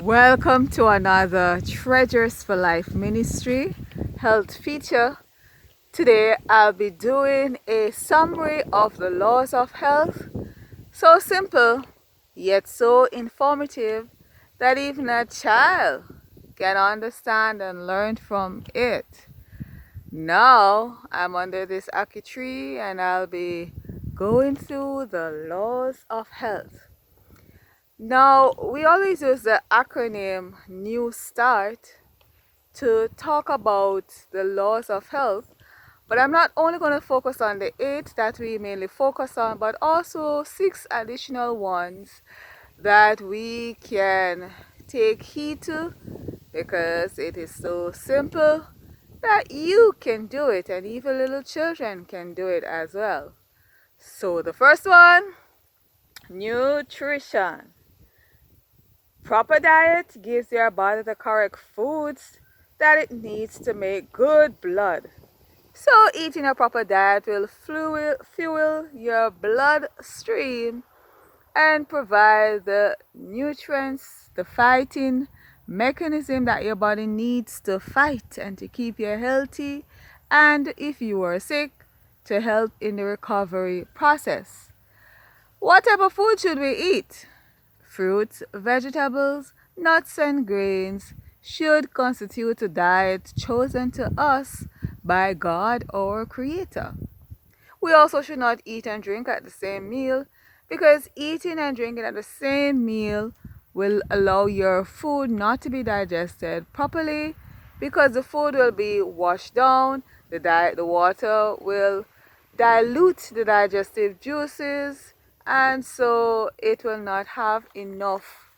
Welcome to another Treasures for Life Ministry health feature. Today I'll be doing a summary of the laws of health. So simple, yet so informative that even a child can understand and learn from it. Now I'm under this Aki tree and I'll be going through the laws of health. Now, we always use the acronym New Start to talk about the laws of health, but I'm not only going to focus on the 8 that we mainly focus on, but also 6 additional ones that we can take heed to because it is so simple that you can do it and even little children can do it as well. So the first one, nutrition. Proper diet gives your body the correct foods that it needs to make good blood. So eating a proper diet will fuel your bloodstream and provide the nutrients, the fighting mechanism that your body needs to fight and to keep you healthy, and if you are sick, to help in the recovery process. What type of food should we eat? Fruits, vegetables, nuts and grains should constitute a diet chosen to us by God our Creator. We also should not eat and drink at the same meal because eating and drinking at the same meal will allow your food not to be digested properly because the food will be washed down, the water will dilute the digestive juices, and so it will not have enough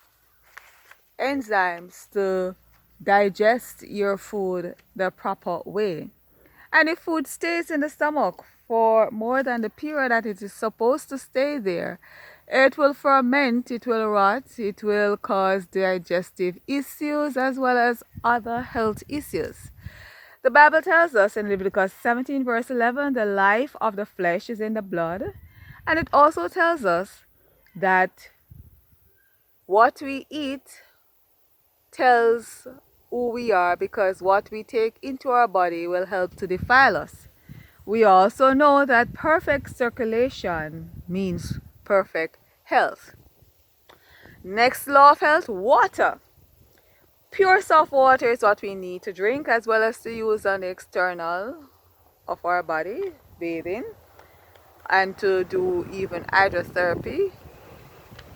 enzymes to digest your food the proper way. And if food stays in the stomach for more than the period that it is supposed to stay there, it will ferment, it will rot, it will cause digestive issues as well as other health issues. The Bible tells us in Leviticus 17 verse 11, the life of the flesh is in the blood. And it also tells us that what we eat tells who we are because what we take into our body will help to defile us. We also know that perfect circulation means perfect health. Next law of health, water. Pure soft water is what we need to drink as well as to use on the external of our body, bathing, and to do even hydrotherapy.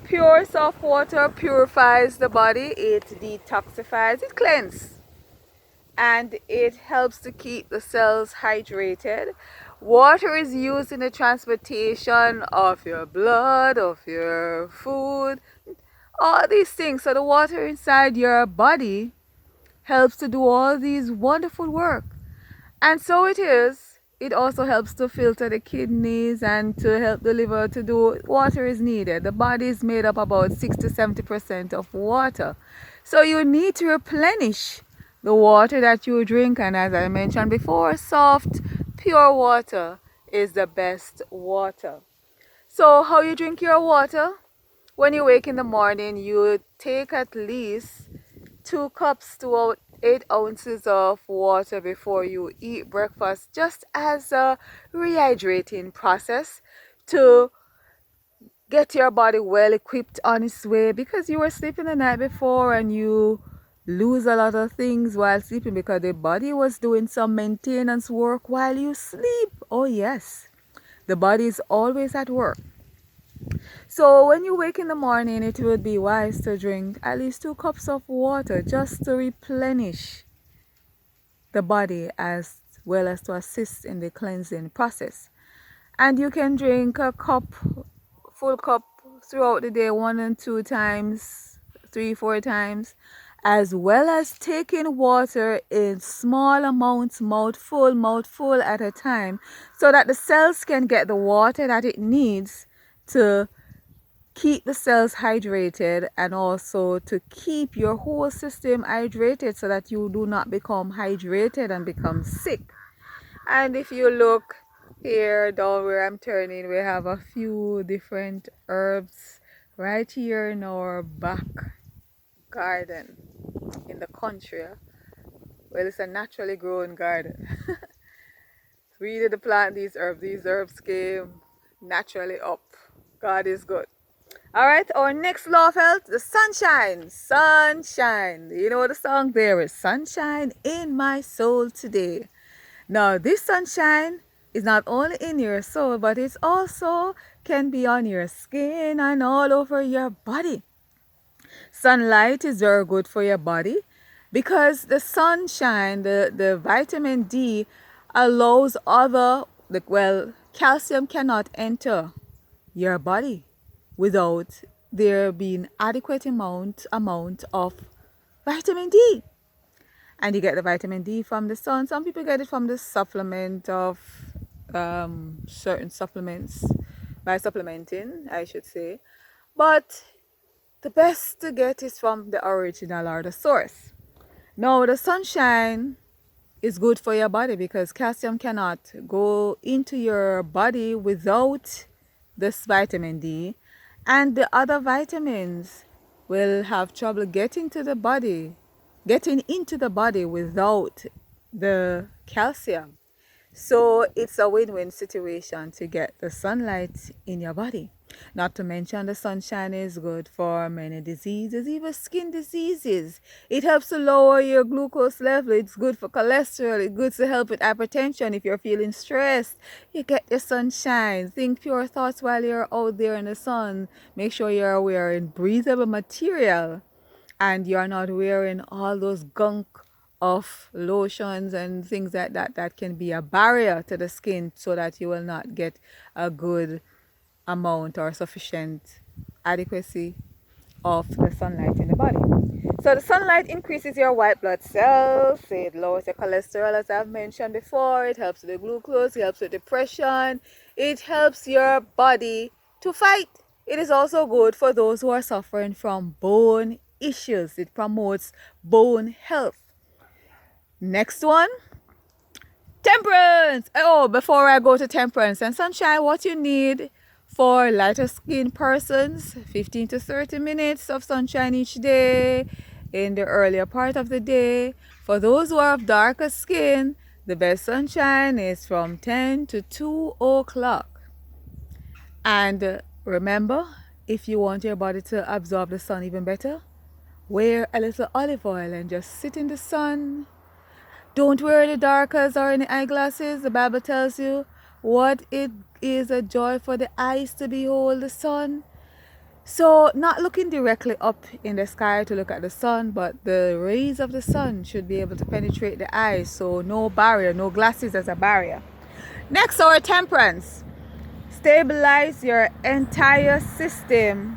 Pure soft water purifies the body, it detoxifies, it cleanses, and it helps to keep the cells hydrated. Water is used in the transportation of your blood, of your food, all these things. So the water inside your body helps to do all these wonderful work. And so it is. It also helps to filter the kidneys and to help the liver to do water is needed. The body is made up about 60 to 70% of water. So you need to replenish the water that you drink. And as I mentioned before, soft, pure water is the best water. So how you drink your water? When you wake in the morning, you take at least 2 cups to 8 ounces of water before you eat breakfast, just as a rehydrating process to get your body well equipped on its way, because you were sleeping the night before and you lose a lot of things while sleeping because the body was doing some maintenance work while you sleep. Oh yes, the body is always at work. So when you wake in the morning, it would be wise to drink at least 2 cups of water just to replenish the body as well as to assist in the cleansing process. And you can drink a full cup throughout the day, 1 and 2 times, 3, 4 times, as well as taking water in small amounts, mouthful at a time, so that the cells can get the water that it needs to keep the cells hydrated and also to keep your whole system hydrated so that you do not become hydrated and become sick. And if you look here down where I'm turning, we have a few different herbs right here in our back garden in the country. Well, it's a naturally grown garden. We didn't plant these herbs. These herbs came naturally up. God is good. All right, our next law of health, the sunshine. Sunshine. You know the song? There is sunshine in my soul today. Now, this sunshine is not only in your soul, but it also can be on your skin and all over your body. Sunlight is very good for your body because the sunshine, the vitamin D allows calcium cannot enter your body without there being adequate amount of vitamin D. And you get the vitamin D from the sun. Some people get it from the supplement of certain supplements, by supplementing, I should say. But the best to get is from the original or the source. Now, the sunshine is good for your body because calcium cannot go into your body without this vitamin D, and the other vitamins will have trouble getting into the body without the calcium. So it's a win-win situation to get the sunlight in your body. Not to mention the sunshine is good for many diseases, even skin diseases. It helps to lower your glucose level. It's good for cholesterol. It's good to help with hypertension. If you're feeling stressed, you get the sunshine. Think pure thoughts while you're out there in the sun. Make sure you're wearing breathable material and you're not wearing all those gunk of lotions and things like that can be a barrier to the skin, so that you will not get a good amount or sufficient adequacy of the sunlight in the body. So the sunlight increases your white blood cells, it lowers your cholesterol, as I've mentioned before, it helps with the glucose, it helps with depression, it helps your body to fight. It is also good for those who are suffering from bone issues. It promotes bone health. Next one, temperance. Oh, before I go to temperance and sunshine, what you need for lighter skin persons, 15 to 30 minutes of sunshine each day in the earlier part of the day. For those who are of darker skin, the best sunshine is from 10 to 2 o'clock. And remember, if you want your body to absorb the sun even better, wear a little olive oil and just sit in the sun. Don't wear any darkers or any eyeglasses. The Bible tells you what it is a joy for the eyes to behold the sun. So not looking directly up in the sky to look at the sun, but the rays of the sun should be able to penetrate the eyes. So no barrier, no glasses as a barrier. Next, our temperance. Stabilize your entire system,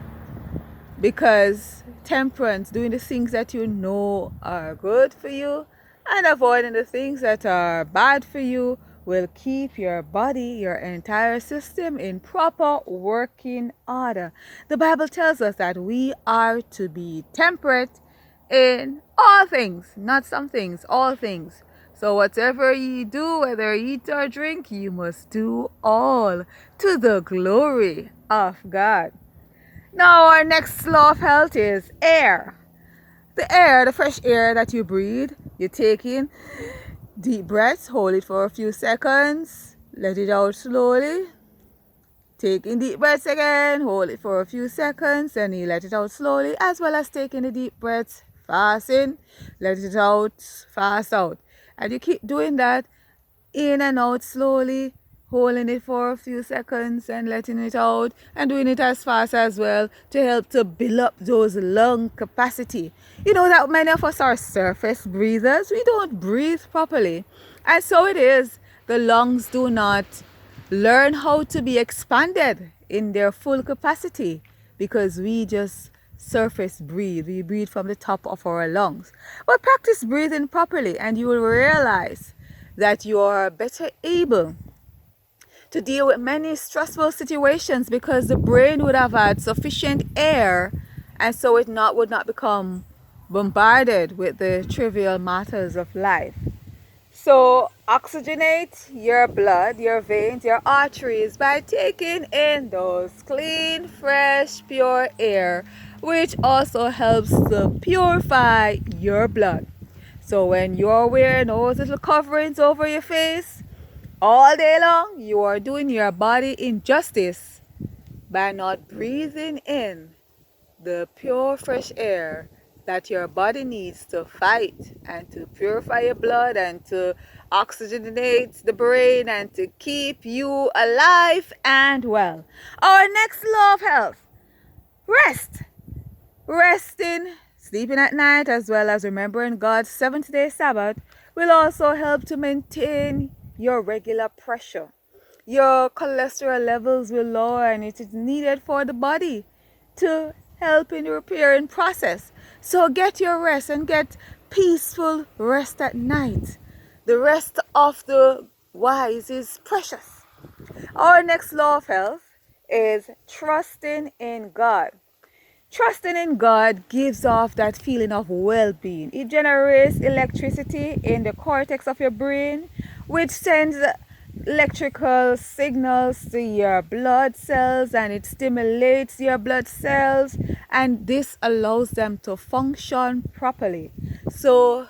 because temperance, doing the things that you know are good for you and avoiding the things that are bad for you, will keep your body, your entire system in proper working order. The Bible tells us that we are to be temperate in all things, not some things, all things. So whatever you do, whether eat or drink, you must do all to the glory of God. Now our next law of health is air. The air, the fresh air that you breathe, you take in deep breaths, hold it for a few seconds, let it out slowly. Take in deep breaths again, hold it for a few seconds, and you let it out slowly, as well as taking the deep breaths, fast in, let it out, fast out. And you keep doing that in and out slowly, holding it for a few seconds and letting it out, and doing it as fast as well to help to build up those lung capacity. You know that many of us are surface breathers. We don't breathe properly, and so it is, the lungs do not learn how to be expanded in their full capacity, because we just surface breathe. We breathe from the top of our lungs. But practice breathing properly and you will realize that you are better able to deal with many stressful situations, because the brain would have had sufficient air, and so it would not become bombarded with the trivial matters of life. So oxygenate your blood, your veins, your arteries by taking in those clean, fresh, pure air which also helps to purify your blood. So when you're wearing those little coverings over your face all day long, you are doing your body injustice by not breathing in the pure fresh air that your body needs to fight and to purify your blood and to oxygenate the brain and to keep you alive and well. Our next law of health: rest. Resting, sleeping at night, as well as remembering God's seventh day Sabbath will also help to maintain your regular pressure. Your cholesterol levels will lower, and it is needed for the body to help in the repairing process. So get your rest and get peaceful rest at night. The rest of the wise is precious. Our next law of health is trusting in God. Trusting in God gives off that feeling of well-being. It generates electricity in the cortex of your brain, which sends electrical signals to your blood cells, and it stimulates your blood cells, and this allows them to function properly. So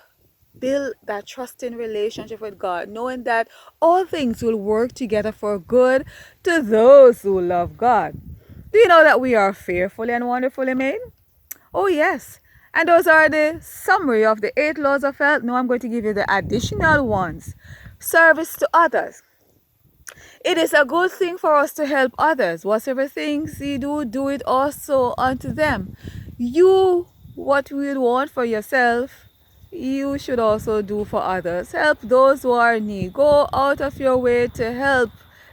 build that trusting relationship with God, knowing that all things will work together for good to those who love God. Do you know that we are fearfully and wonderfully made? Oh, yes. And those are the summary of the 8 laws of health. Now I'm going to give you the additional ones. Service to others. It is a good thing for us to help others. Whatever things you do, do it also unto them. You, what you would want for yourself, you should also do for others. Help those who are in need. Go out of your way to help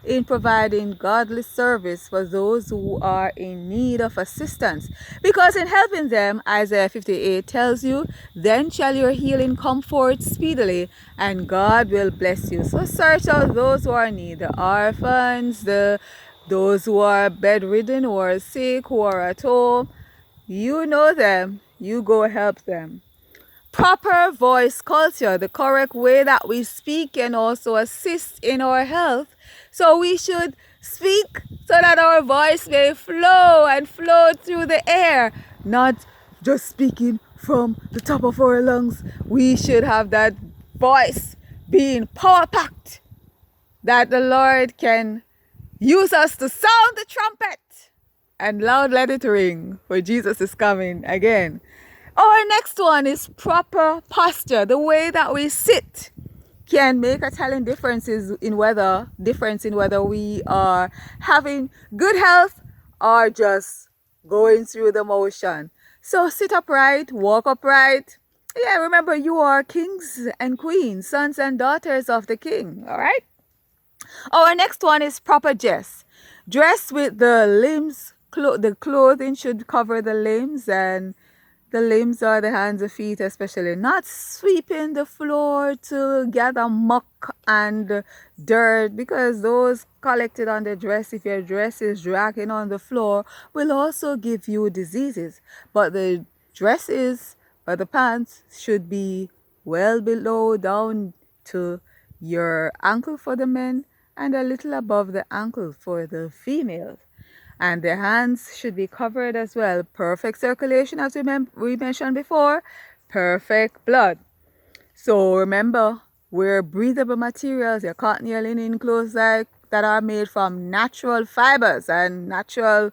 in providing godly service for those who are in need of assistance. Because in helping them, Isaiah 58 tells you, then shall your healing come forth speedily, and God will bless you. So search out those who are in need, the orphans, those who are bedridden, who are sick, who are at home. You know them, you go help them. Proper voice culture, the correct way that we speak can also assist in our health. So we should speak so that our voice may flow and flow through the air, not just speaking from the top of our lungs. We should have that voice being power packed, that the Lord can use us to sound the trumpet and loud let it ring, for Jesus is coming again. Our next one is proper posture. The way that we sit can make a telling difference in whether we are having good health or just going through the motion. So sit upright, walk upright. Yeah, remember, you are kings and queens, sons and daughters of the King. All right. Our next one is proper dress. Dress with the limbs. The clothing should cover the limbs, and the limbs are the hands and feet especially. Not sweeping the floor to gather muck and dirt, because those collected on the dress, if your dress is dragging on the floor, will also give you diseases. But the dresses or the pants should be well below, down to your ankle for the men, and a little above the ankle for the females. And the hands should be covered as well. Perfect circulation, as we mentioned before. Perfect blood. So remember, wear breathable materials. Your cotton, your linen, clothes that are made from natural fibers and natural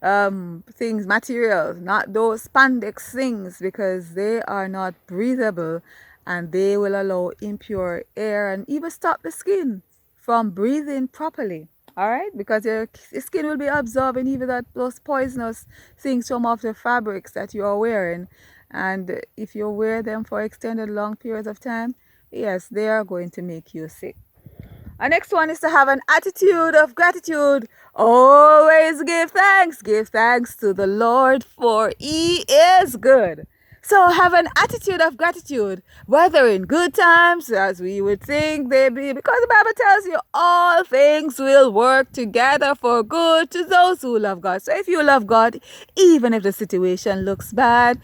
materials, not those spandex things, because they are not breathable and they will allow impure air and even stop the skin from breathing properly. All right, because your skin will be absorbing even those poisonous things from off the fabrics that you are wearing. And if you wear them for extended long periods of time, yes, they are going to make you sick. Our next one is to have an attitude of gratitude. Always give thanks. Give thanks to the Lord, for He is good. So have an attitude of gratitude, whether in good times, as we would think they be, because the Bible tells you all things will work together for good to those who love God. So if you love God, even if the situation looks bad,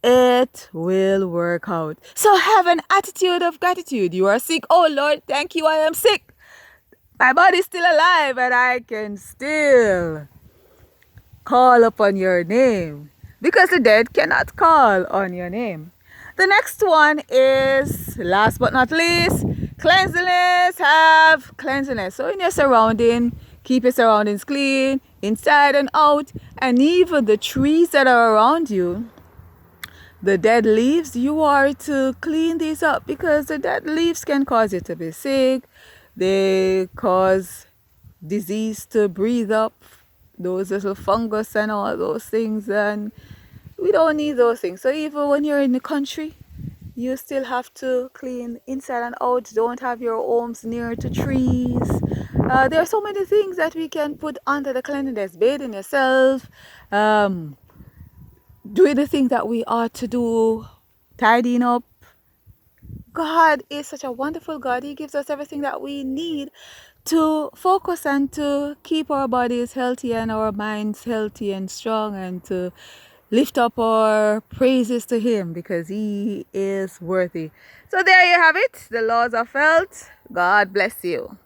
it will work out. So have an attitude of gratitude. You are sick. Oh Lord, thank you, I am sick. My body's still alive and I can still call upon your name. because the dead cannot call on your name. The next one is, last but not least, cleanliness. Have cleanliness. So in your surrounding, keep your surroundings clean, inside and out, and even the trees that are around you. The dead leaves, you are to clean these up because the dead leaves can cause you to be sick. They cause disease to breathe up, those little fungus and all those things, and we don't need those things. So even when you're in the country, you still have to clean inside and out. Don't have your homes near to trees. There are so many things that we can put under the cleanliness. Bathing yourself, doing the things that we ought to do, tidying up. God is such a wonderful God. He gives us everything that we need to focus and to keep our bodies healthy and our minds healthy and strong, and to lift up our praises to Him because He is worthy. So there you have it, the laws of health. God bless you.